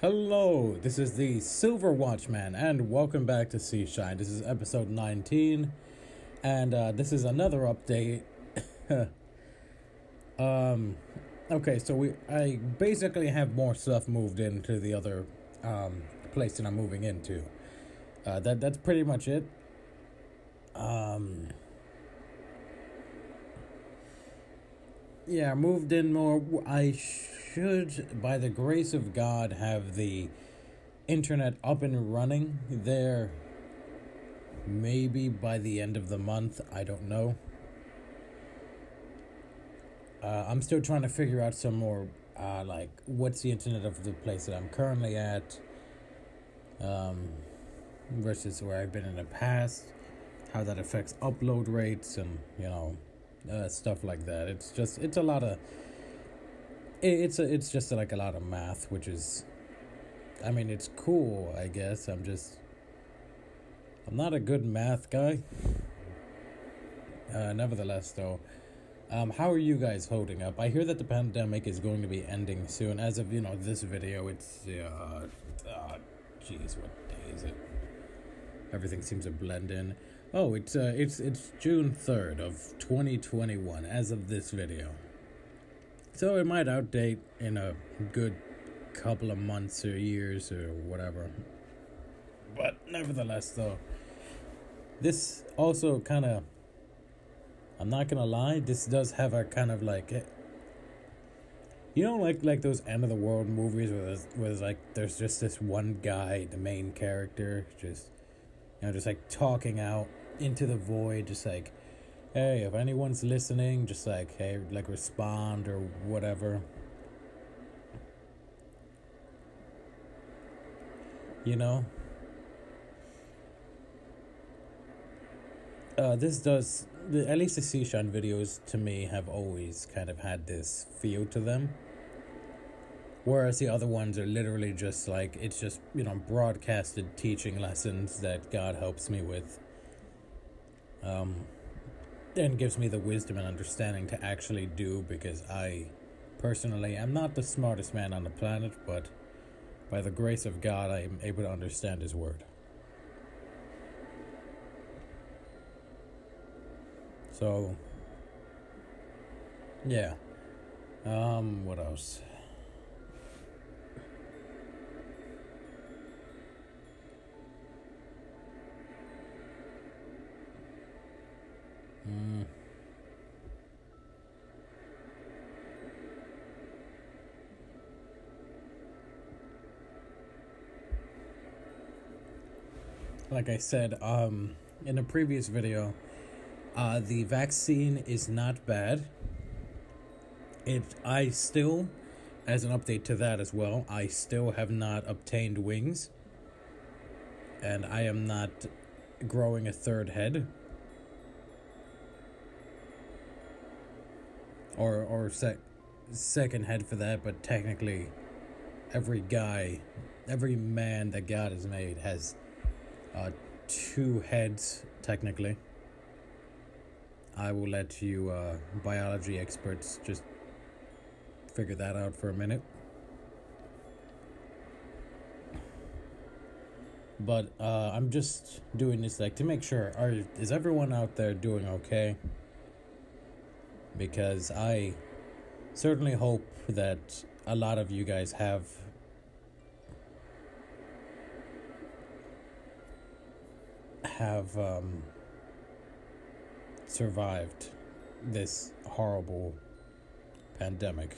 Hello, this is the Silver Watchman, and welcome back to Seashine. This is episode 19, and this is another update. Okay, so I basically have more stuff moved into the other place that I'm moving into. That's pretty much it. Yeah, moved in more. I should, by the grace of God, have the internet up and running there maybe by the end of the month. I don't know. I'm still trying to figure out some more, like, what's the internet of the place that I'm currently at versus where I've been in the past, how that affects upload rates and, stuff like that. It's a lot of, it's just like a lot of math, which is, I mean, it's cool, I guess. I'm not a good math guy. Nevertheless, though, how are you guys holding up? I hear that the pandemic is going to be ending soon. As of, this video, it's, jeez, what day is it? Everything seems to blend in. Oh, it's June 3rd of 2021 as of this video. So it might outdate in a good couple of months or years or whatever. But nevertheless, though, this also kind of, I'm not gonna lie, this does have a kind of like, like those end of the world movies where there's just this one guy, the main character, just like talking out into the void, just like, hey, if anyone's listening, just like, hey, like respond or whatever. This does, at least the Seashine videos to me have always kind of had this feel to them. Whereas the other ones are literally just like, it's just, broadcasted teaching lessons that God helps me with. And gives me the wisdom and understanding to actually do, because I personally am not the smartest man on the planet, but by the grace of God, I am able to understand His Word. So, yeah. What else? Like I said, in a previous video, the vaccine is not bad. I still, as an update to that as well, I still have not obtained wings. And I am not growing a third head. Or second head for that, but technically every man that God has made has two heads, technically. I will let you biology experts just figure that out for a minute. But I'm just doing this like to make sure, is everyone out there doing okay? Because I certainly hope that a lot of you guys have survived this horrible pandemic.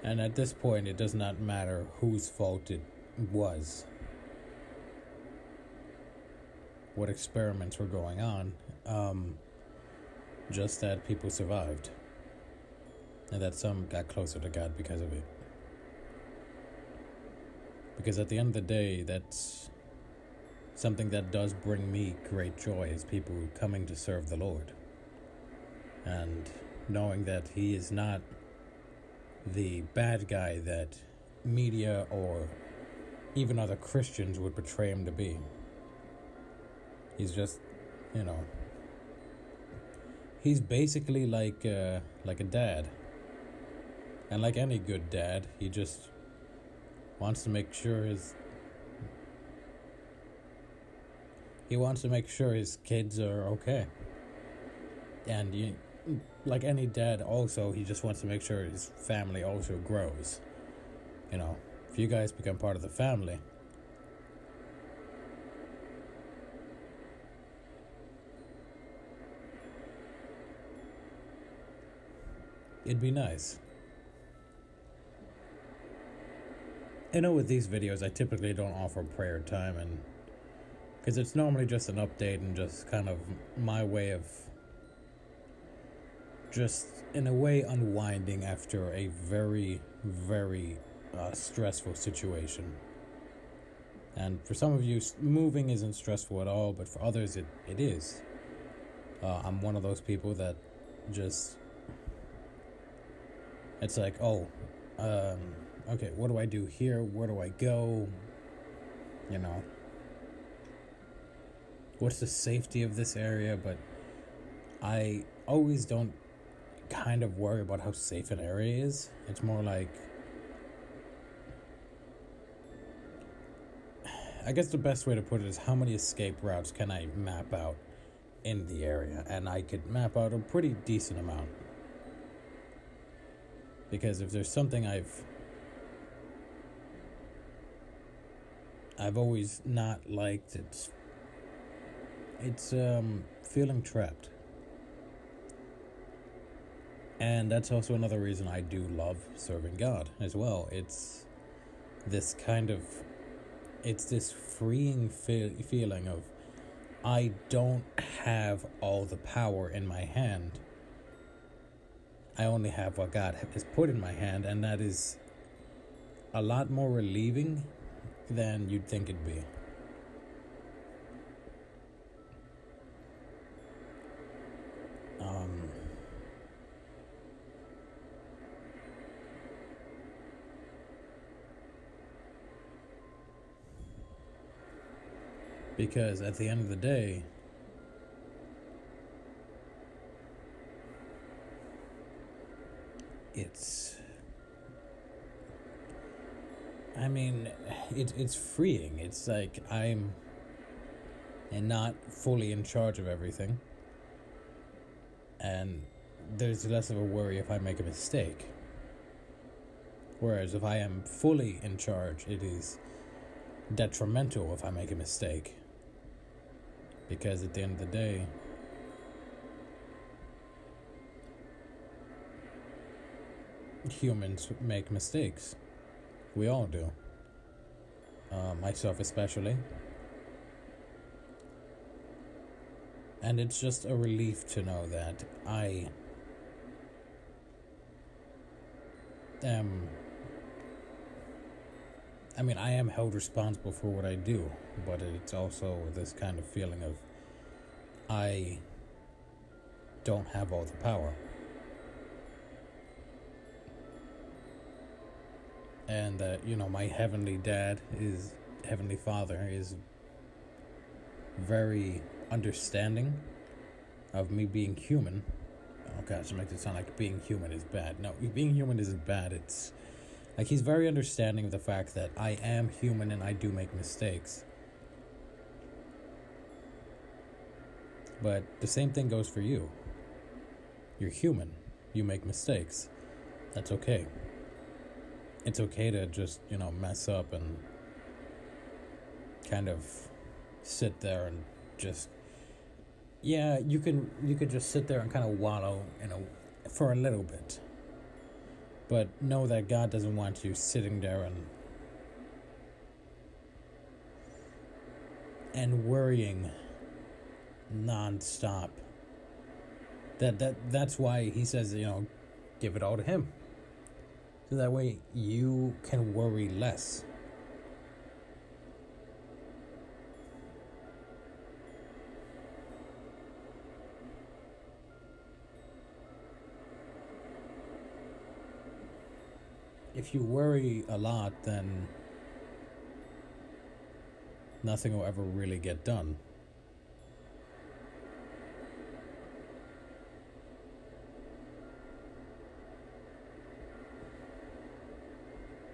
And at this point, it does not matter whose fault it was, what experiments were going on, just that people survived, and that some got closer to God because of it. Because at the end of the day, that's something that does bring me great joy, is people coming to serve the Lord. And knowing that He is not the bad guy that media or even other Christians would portray Him to be. He's just, he's basically like a dad. And like any good dad, he just wants to make sure he wants to make sure his kids are okay. And like any dad, also he just wants to make sure his family also grows. If you guys become part of the family, it'd be nice. With these videos, I typically don't offer prayer time, and because it's normally just an update and just kind of my way of just, in a way, unwinding after a very, very stressful situation. And for some of you, moving isn't stressful at all, but for others, it is. I'm one of those people that just, it's like, okay, what do I do here? Where do I go? What's the safety of this area? But I always don't kind of worry about how safe an area is. It's more like, I guess the best way to put it is, how many escape routes can I map out in the area? And I could map out a pretty decent amount. Because if there's something I've always not liked, it's feeling trapped. And that's also another reason I do love serving God as well. It's this freeing feeling of, I don't have all the power in my hand. I only have what God has put in my hand, and that is a lot more relieving than you'd think it'd be. Because at the end of the day, it's freeing. It's like I'm not fully in charge of everything, and there's less of a worry if I make a mistake. Whereas if I am fully in charge, it is detrimental if I make a mistake. Because at the end of the day, humans make mistakes. We all do. Myself especially. And it's just a relief to know that I am held responsible for what I do, but it's also this kind of feeling of, I don't have all the power. And that, my heavenly Father is very understanding of me being human. Oh gosh, it makes it sound like being human is bad. No, being human isn't bad. It's like he's very understanding of the fact that I am human and I do make mistakes. But the same thing goes for you. You're human. You make mistakes. That's okay. It's okay to just, mess up and kind of sit there and just, you could just sit there and kind of wallow, for a little bit. But know that God doesn't want you sitting there and worrying non-stop. That's why he says, give it all to him. So that way you can worry less. If you worry a lot, then nothing will ever really get done.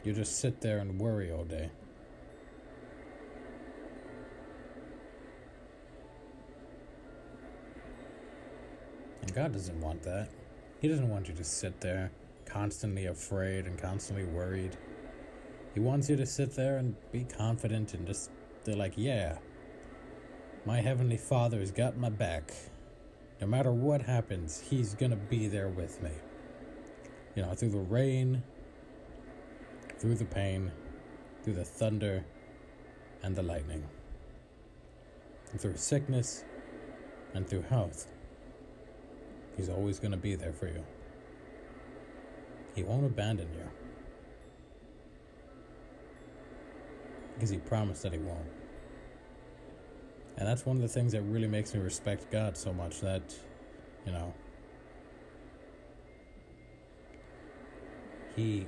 You just sit there and worry all day. And God doesn't want that. He doesn't want you to sit there constantly afraid and constantly worried. He wants you to sit there and be confident and just, they're like, yeah, my Heavenly Father has got my back. No matter what happens, He's gonna be there with me. You know, through the rain, through the pain, through the thunder and the lightning, and through sickness and through health. He's always gonna be there for you. He won't abandon you. Because He promised that He won't. And that's one of the things that really makes me respect God so much, that, you know, He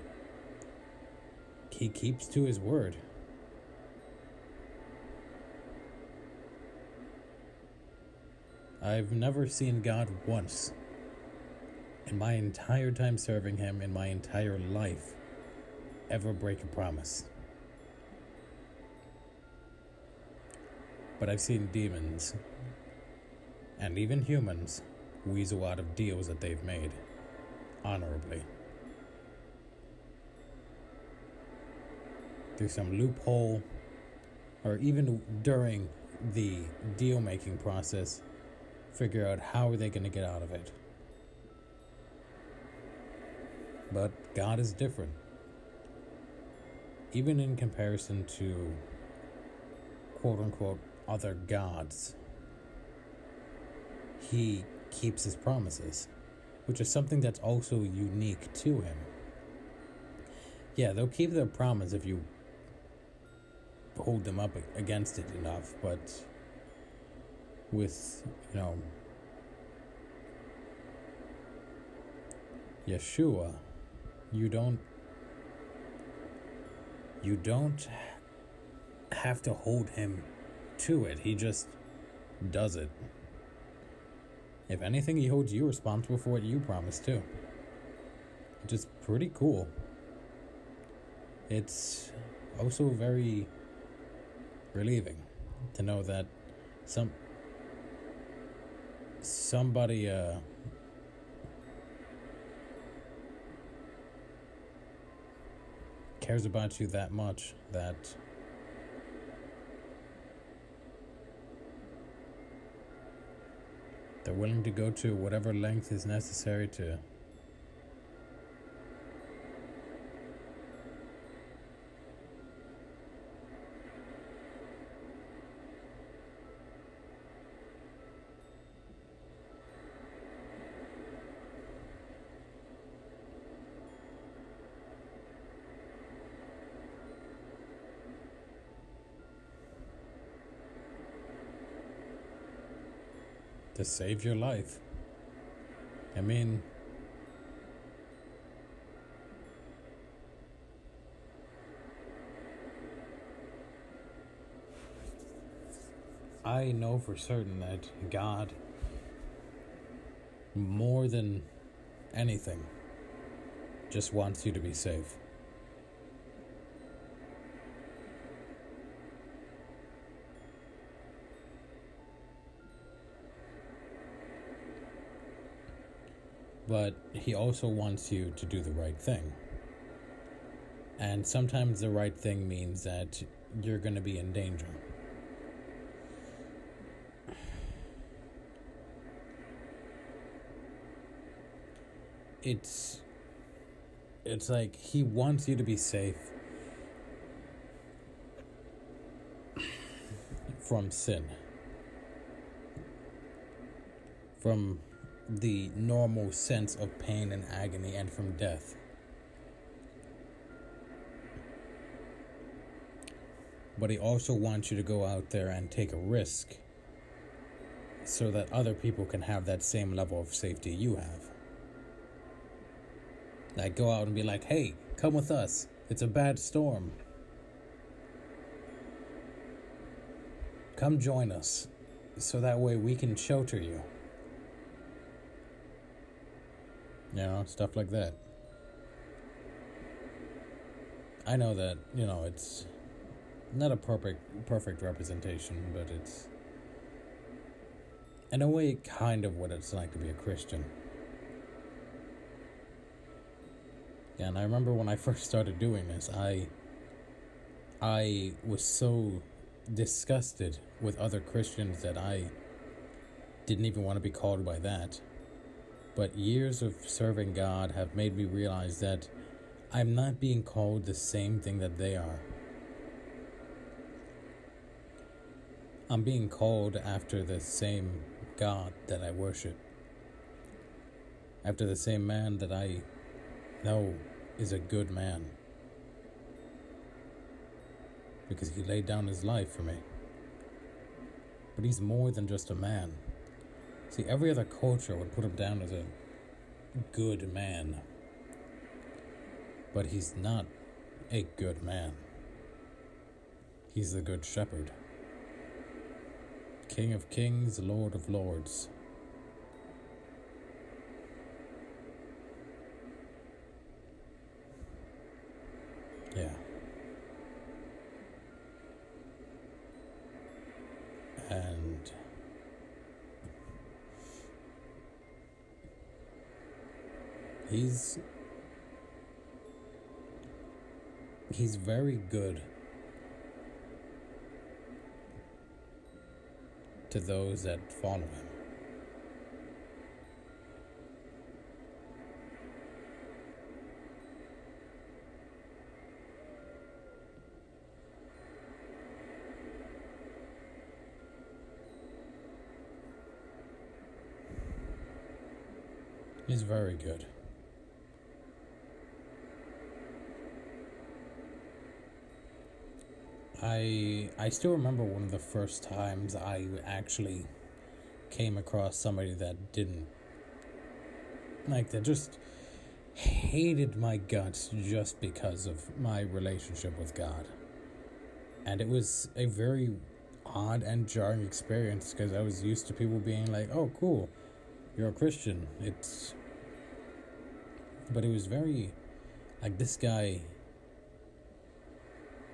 keeps to His word. I've never seen God once in my entire time serving Him, in my entire life, ever break a promise. But I've seen demons, and even humans, weasel out of deals that they've made, honorably. Through some loophole, or even during the deal-making process, figure out how are they going to get out of it. But God is different. Even in comparison to quote-unquote other gods, He keeps His promises, which is something that's also unique to Him. Yeah, they'll keep their promise if you hold them up against it enough, but with, you know, Yeshua, you don't have to hold Him to it. He just does it. If anything, He holds you responsible for what you promised too, which is pretty cool. It's also very relieving to know that somebody cares about you that much, that they're willing to go to whatever length is necessary to save your life. I mean, I know for certain that God, more than anything, just wants you to be safe. But He also wants you to do the right thing. And sometimes the right thing means that you're going to be in danger. It's like He wants you to be safe from sin, from the normal sense of pain and agony, and from death. But He also wants you to go out there and take a risk so that other people can have that same level of safety you have. Like, go out and be like, hey, come with us. It's a bad storm. Come join us, so that way we can shelter you. You know, stuff like that. I know that, it's not a perfect representation, but it's in a way kind of what it's like to be a Christian. And I remember when I first started doing this, I was so disgusted with other Christians that I didn't even want to be called by that. But years of serving God have made me realize that I'm not being called the same thing that they are. I'm being called after the same God that I worship, after the same man that I know is a good man, because he laid down his life for me. But he's more than just a man. See, every other culture would put him down as a good man, but he's not a good man. He's the good shepherd, King of kings, Lord of lords. Yeah. And he's very good to those that follow him. He's very good. I still remember one of the first times I actually came across somebody that didn't, like, that just hated my guts just because of my relationship with God. And it was a very odd and jarring experience, because I was used to people being like, oh, cool, you're a Christian. But it was very, like, this guy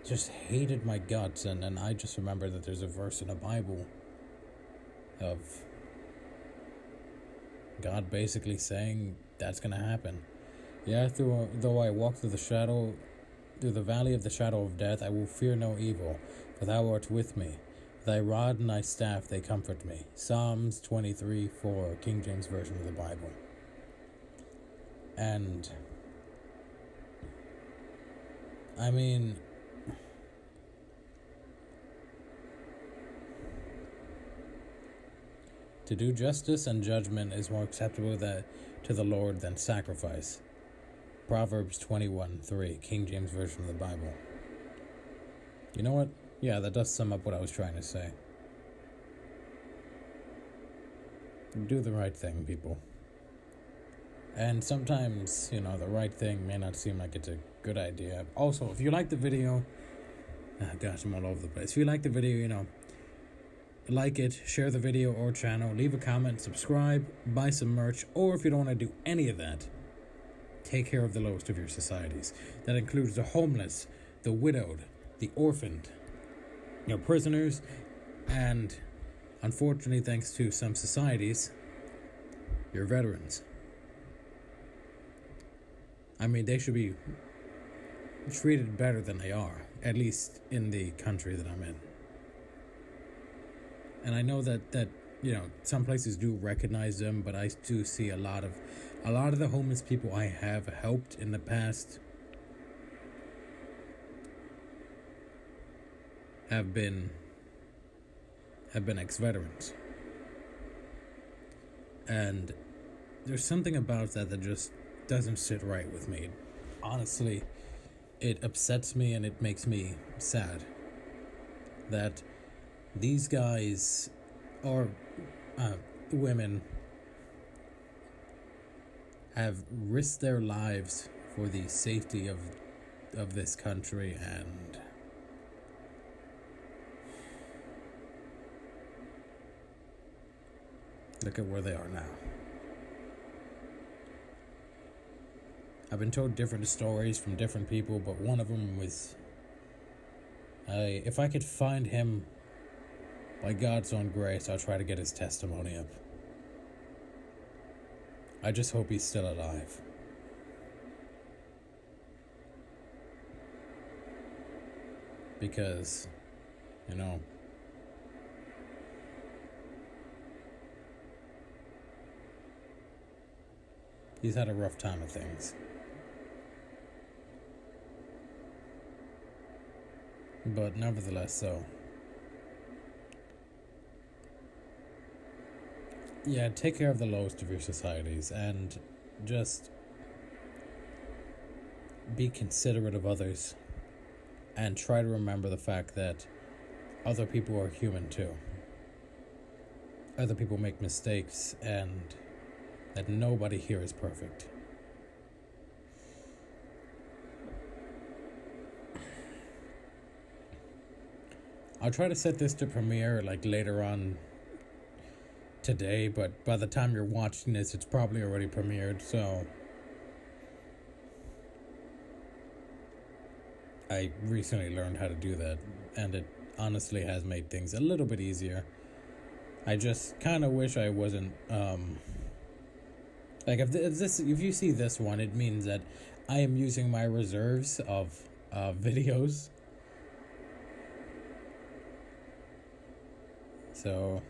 just hated my guts, and I just remember that there's a verse in the Bible of God basically saying that's gonna happen. Yeah, though I walk through the valley of the shadow of death, I will fear no evil, for thou art with me. Thy rod and thy staff, they comfort me. Psalms 23:4, King James Version of the Bible. And I mean, to do justice and judgment is more acceptable to the Lord than sacrifice. Proverbs 21:3, King James Version of the Bible. You know what? Yeah, that does sum up what I was trying to say. Do the right thing, people. And sometimes, the right thing may not seem like it's a good idea. Also, if you like the video, gosh, I'm all over the place. If you like the video, like it, share the video or channel, leave a comment, subscribe, buy some merch, or if you don't want to do any of that, take care of the lowest of your societies. That includes the homeless, the widowed, the orphaned, prisoners, and unfortunately, thanks to some societies, your veterans. I mean, they should be treated better than they are, at least in the country that I'm in. And I know that some places do recognize them, but I do see a lot of the homeless people I have helped in the past have been ex-veterans. And there's something about that just doesn't sit right with me. Honestly, it upsets me and it makes me sad that these guys or women have risked their lives for the safety of this country, and look at where they are now. I've been told different stories from different people, but one of them was, if I could find him by God's own grace, I'll try to get his testimony up. I just hope he's still alive. Because, you know, he's had a rough time of things. But nevertheless, so. Yeah, take care of the lowest of your societies and just be considerate of others and try to remember the fact that other people are human too. Other people make mistakes and that nobody here is perfect. I'll try to set this to premiere like later on today, but by the time you're watching this, it's probably already premiered, so I recently learned how to do that, and it honestly has made things a little bit easier. I just kind of wish I wasn't, like if you see this one, it means that I am using my reserves of videos. So,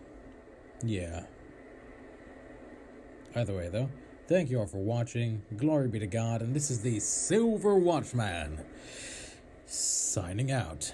yeah. Either way, though, thank you all for watching. Glory be to God, and this is the Silver Watchman, signing out.